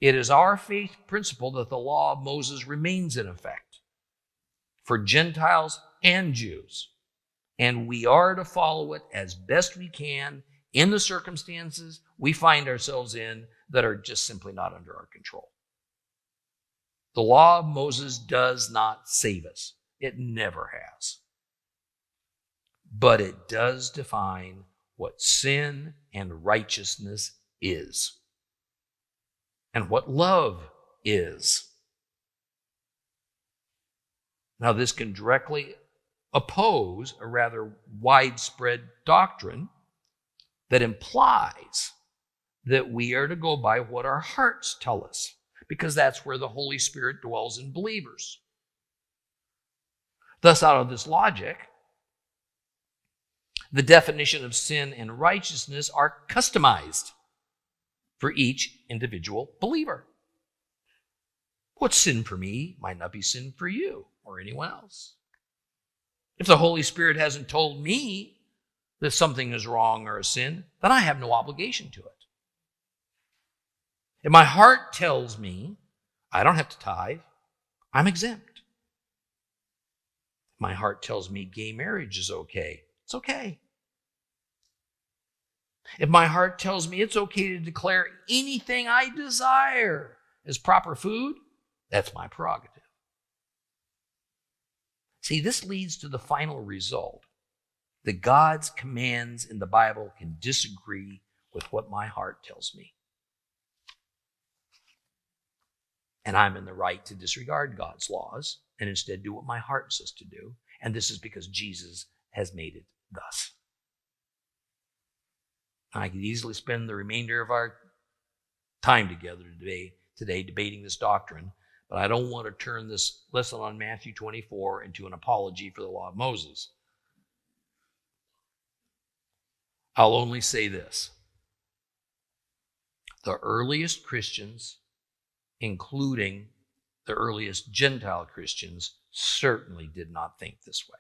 It is our faith principle that the law of Moses remains in effect for Gentiles and Jews, and we are to follow it as best we can in the circumstances we find ourselves in that are just simply not under our control. The law of Moses does not save us. It never has. But it does define what sin and righteousness is, and what love is. Now, this can directly oppose a rather widespread doctrine that implies that we are to go by what our hearts tell us, because that's where the Holy Spirit dwells in believers. Thus, out of this logic, the definition of sin and righteousness are customized for each individual believer. What's sin for me might not be sin for you or anyone else. If the Holy Spirit hasn't told me that something is wrong or a sin, then I have no obligation to it. If my heart tells me I don't have to tithe, I'm exempt. If my heart tells me gay marriage is okay, it's okay. If my heart tells me it's okay to declare anything I desire as proper food, that's my prerogative. See, this leads to the final result that God's commands in the Bible can disagree with what my heart tells me. And I'm in the right to disregard God's laws and instead do what my heart says to do. And this is because Jesus has made it thus. I could easily spend the remainder of our time together today debating this doctrine, but I don't want to turn this lesson on Matthew 24 into an apology for the law of Moses. I'll only say this. The earliest Christians, including the earliest Gentile Christians, certainly did not think this way.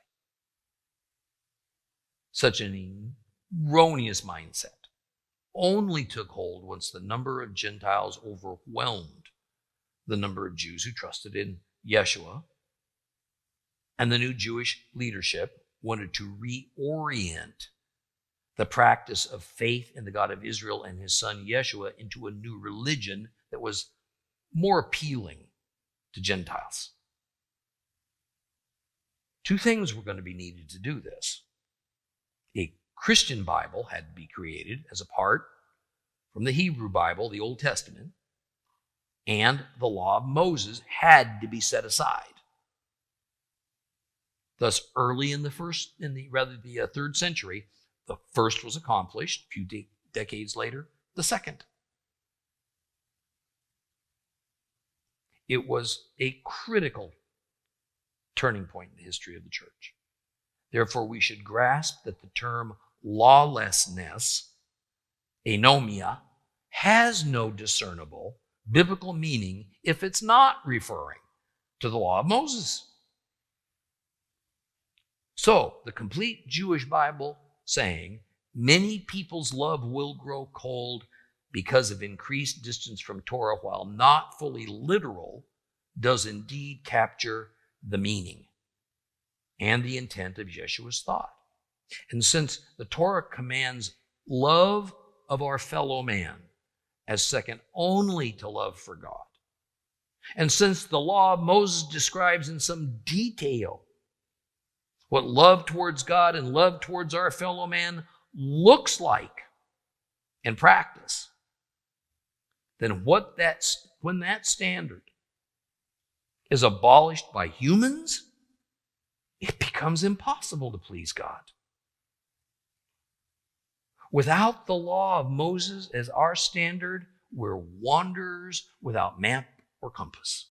Such an erroneous mindset only took hold once the number of Gentiles overwhelmed the number of Jews who trusted in Yeshua, and the new Jewish leadership wanted to reorient the practice of faith in the God of Israel and his son Yeshua into a new religion that was more appealing to Gentiles. Two things were going to be needed to do this. A Christian Bible had to be created as apart from the Hebrew Bible, the Old Testament, and the law of Moses had to be set aside. Thus, early in the third century, the first was accomplished. A few decades later, the second. It was a critical turning point in the history of the church. Therefore, we should grasp that the term lawlessness, anomia, has no discernible biblical meaning if it's not referring to the law of Moses. So, the complete Jewish Bible saying, many people's love will grow cold because of increased distance from Torah, while not fully literal, does indeed capture the meaning and the intent of Yeshua's thought. And since the Torah commands love of our fellow man as second only to love for God, and since the law of Moses describes in some detail what love towards God and love towards our fellow man looks like in practice, then when that standard is abolished by humans, it becomes impossible to please God. Without the law of Moses as our standard, we're wanderers without map or compass.